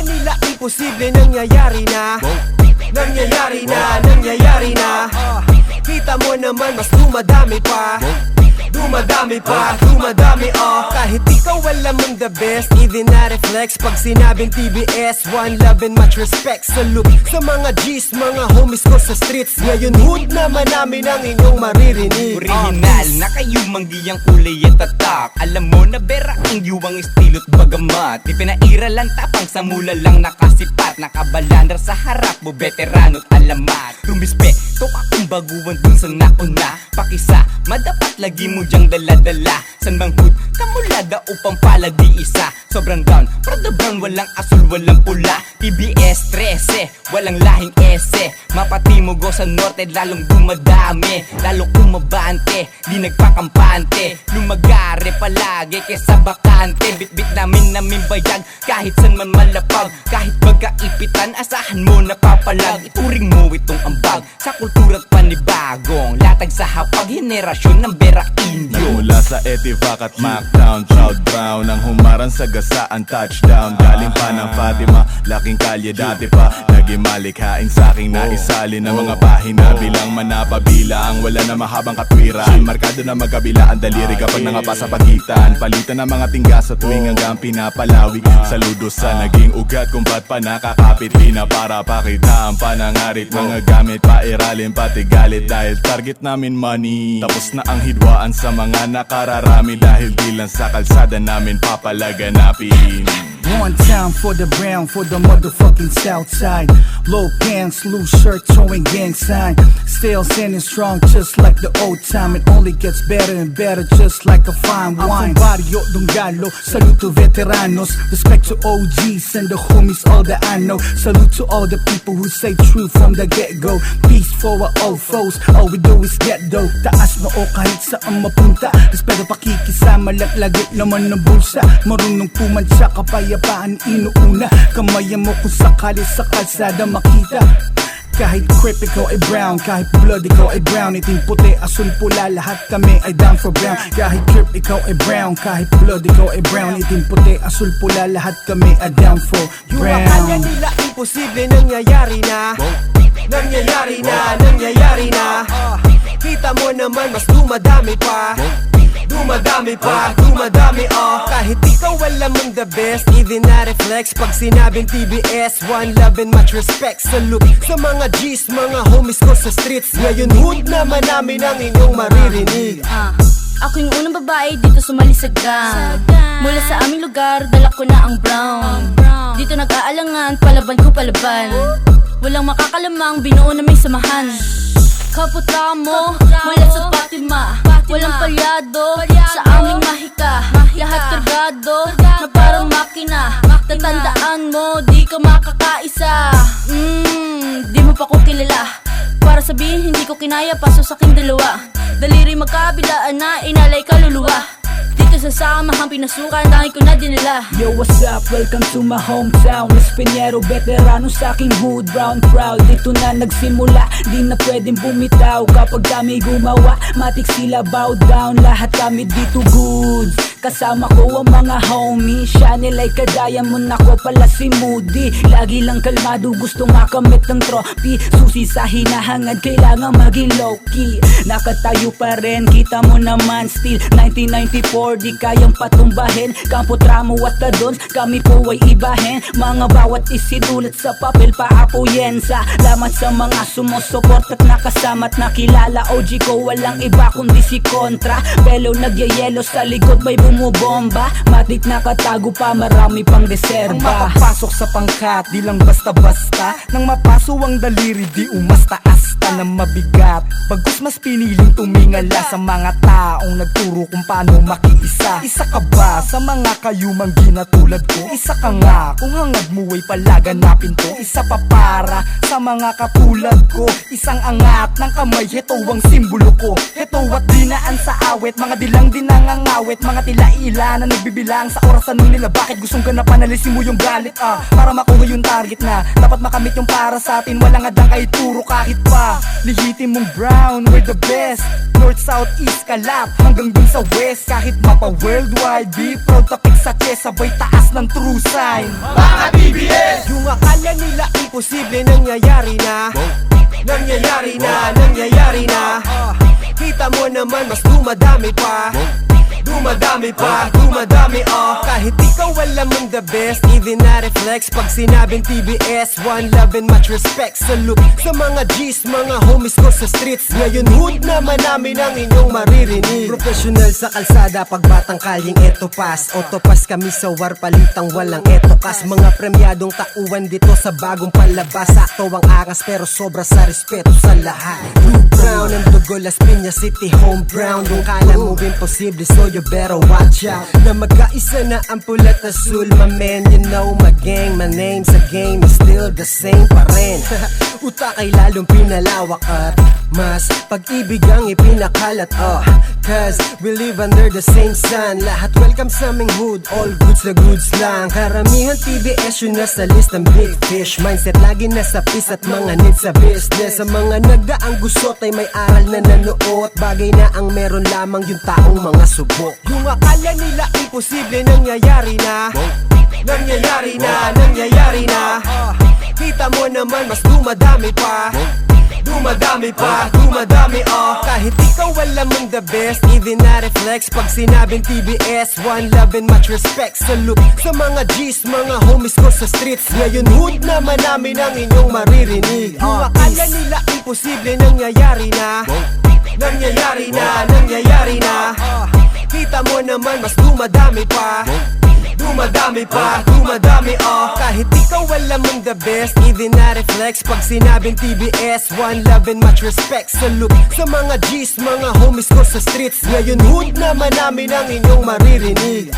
akala nila imposible, nangyayari na. Nangyayari na, nangyayari na. Kita mo naman mas dumadami pa. Dumadami pa, dumadami kahit ikaw alam mong the best, even na reflex pag sinabing TBS. One love and much respect. Salute sa mga G's, mga homies ko sa streets. Ngayon hood naman namin ang inyong maririnig. Original na kayo manggiyang kulay at tatak. Alam mo na bera ang yuwang estilo't bagamat di pinairalan tapang sa mula lang nakasipat. Nakabalandar sa harap mo veterano't alamat. Rumispeto akong baguhan dun sa nauna. Pakisa, madapat lagi mo diyang dala-dala. San bang hood, kamulada upang pala di isa. Sobrang down, Prada brown, walang asul, walang pula. PBS 13, walang lahing ese. Mapatimugo sa norte, lalong dumadami. Lalo kumabante, di nagpakampante. Lumagare palagi kesa bakante. Bit-bit namin bayag, kahit san man malapag. Kahit magkaipitan, asahan mo napapalag. Ituring mo itong ambag, sa kultura't panibagong latag sa hapag, henerasyon ng Bera Indio. Mula sa Etivac at Mactown, Proud Brown ang humaran sa gasaan, touchdown. Galing pa ng Fatima, laking kalye dati pa. Naging malikhain sa aking naisali ng mga pahina. Bilang manapabilang, wala na mahabang katwiran. Markado na magkabila ang daliri kapag nangapa sa pagitan. Palitan ng mga tingga sa tuwing hanggang pinapalawi. Saludo sa naging ugat kung ba't pa nakakapit. Pina para pakita ang panangarit. Mga gamit pairalin pati galit dahil target namin money. Tapos na ang hidwaan sa mga nakararami dahil di lang sa kalsada namin papalaganapin. One time for the brown, for the motherfucking south side. Low pants, loose shirt, towing gang sign. Still standing strong just like the old time. It only gets better and better just like a fine wine. I'm from Barrio Dungalo, salute to veteranos. Respect to OGs and the homies, all that I know. Salute to all the people who say true from the get-go. Peace for our old foes, all we do is get dough. Taas noo kahit saan mapunta. Respeto pakikisama, laglagit naman ng bulsa. Marunong pumansya, kapayapaan inuuna. Kamayan mo kung sakali sa kalsada makita. Kahit crip ikaw ay brown, kahit blood ikaw ay brown. Itim puti, asul pula, lahat kami ay down for brown. Kahit crip ikaw ay brown, kahit blood ikaw ay brown. Itim puti, asul pula, lahat kami ay down for brown. Yung akala nila imposible, nangyayari na. Nangyayari na, nangyayari na. Kita mo naman mas dumadami pa. Dumadami pa, dumadami kahit ikaw alam mong the best, even na reflex pag sinabing TBS. One love and much respect. Salute sa mga G's, mga homies ko sa streets. Ngayon hood naman namin ang inyong maririnig. Ako yung unang babae dito sumali sa gang. Mula sa aming lugar, dala ko na ang brown. Dito nag-aalangan, palaban ko palaban. Walang makakalamang, binuo na may samahan. Kaputra mo, mula sa Fatima. Walang palyado, sa aming mahika. Lahat kargado, na parang makina. Tatandaan mo, di ka makakaisa. Di mo pa ko kilala. Para sabihin hindi ko kinaya, paso sa aking dalawa. Daliri magkabilaan na, inalay kaluluwa. Dito sa samahang pinasukan, dahil ko na dinala. Yo, what's up? Welcome to my hometown. Espinero, veterano sa aking hood, brown proud. Dito na nagsimula, di na pwedeng bumitaw. Kapag kami gumawa, matik sila bow down. Lahat kami dito goods. Kasama ko ang mga homie. Chanel ay ka-diamond, ako pala si Moody. Lagi lang kalmado, gusto makamit ng trophy. Susi sa hinahangad, kailangan maging low-key. Nakatayo pa rin, kita mo naman. Still 1994, di kayang patumbahin. Kampo tramo at tadons, kami po ay ibahin. Mga bawat isinulat sa papel, paapuyen. Salamat sa mga sumusuport at nakasama't nakilala. OG ko walang iba kundi si Kontra. Pelo nagyayelo sa likod, may bumubomba. Matik nakatago pa, marami pang reserba. Ang makapasok sa pangkat, di lang basta-basta. Nang mapaso ang daliri, di umasta-asta na mabigat. Bagus mas piniling tumingala sa mga taong nagturo kung paano makiisa. Isa ka ba sa mga kayumang ginatulad ko? Isa ka nga kung hangad mo ay palaganapin to. Isa pa para sa mga katulad ko. Isang angat ng kamay, heto ang simbolo ko. Heto at dinaan sa awit, mga dilang dinangangawit, mga tila ila-ila na nagbibilang sa oras tanong nila bakit gustong ganapan, alisin mo yung galit para makuha yung target na dapat makamit yung para sa atin. Walang adang kay turo kahit pa lihitin mong brown, we're the best. North, south, east, kalap hanggang dun sa west. Kahit mapa worldwide, be proud tapik sa chest. Sabay taas ng true sign. Mga PBS! Yung akala nila imposible nangyayari na. Nangyayari na, nangyayari na. Kita mo naman mas dumadami pa. Dumadami pa, dumadami Kahit ikaw alam mong the best, even na reflex pag sinabing TBS. One love and much respect. Salute sa mga G's, mga homies ko sa streets. Ngayon hood naman namin ang inyong maririnig. Professional sa kalsada, pag batang kalyeng eto pas. Autopas kami sa war, palitang walang etokas. Mga premyadong tauan dito sa bagong palabas. Sakto ang aras pero sobra sa respeto sa lahat. Blue brown ang dugo, Las Piñas City home ground. Kung kala mo imposible, so you better watch out. Na magkaisa na ang pulat asul, my man. You know my gang, my name sa game is still the same pa rin. Utak ay lalong pinalawak at mas pag-ibig ang ipinakalat cause we live under the same sun. Lahat welcome sa aming hood, all goods na goods lang. Karamihan TBS yun nasa list ng big fish. Mindset lagi nasa peace at mga needs sa business. Sa mga nagdaang gusot ay may aral na nanuot. Bagay na ang meron lamang yung taong mga subok. Yung akala nila imposible nangyayari na. Nangyayari na, nangyayari na. Kita mo naman mas dumadami pa. Dumadami pa, dumadami Kahit ikaw alam mong the best, even na reflex pag sinabing TBS. One love and much respect. Salute sa mga G's, mga homies ko sa streets. Ngayon hood naman namin ang inyong maririnig. Yung akala nila imposible nangyayari na. Nangyayari na, nangyayari na. Kita mo naman mas dumadami pa. Dumadami pa, dumadami Kahit ikaw alam mong the best, even na reflex pag sinabing TBS. One love and much respect. Salute sa mga G's, mga homies ko sa streets. Ngayon hood naman namin ang inyong maririnig.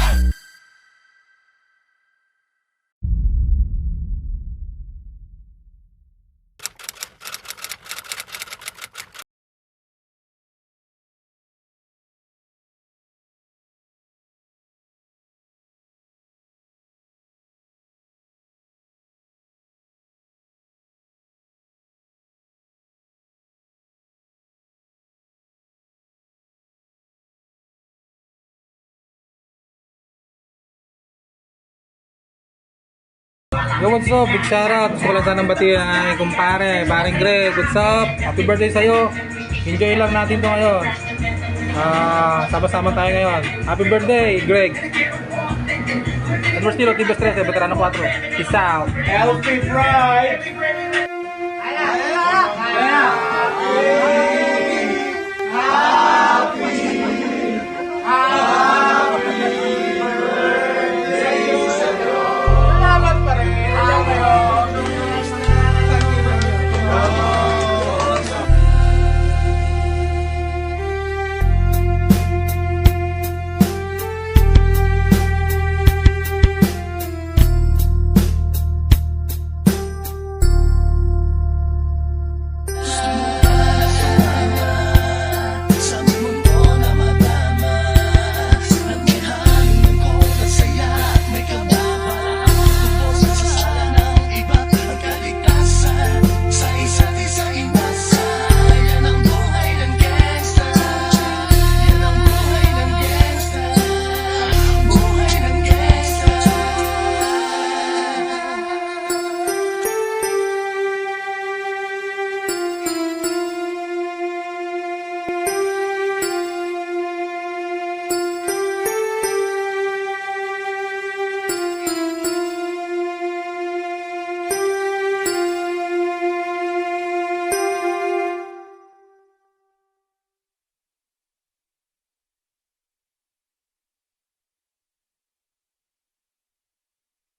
Yo, what's up? Big shoutout. Gusto ko lang sanang batiin ang aking kumpare, Paring Greg. What's up? Happy birthday sa'yo. Enjoy lang natin to ngayon. Sama-sama tayo ngayon. Happy birthday, Greg. Edward Stilo, Tibes 13, Veterano 4. Peace out. Healthy Pride!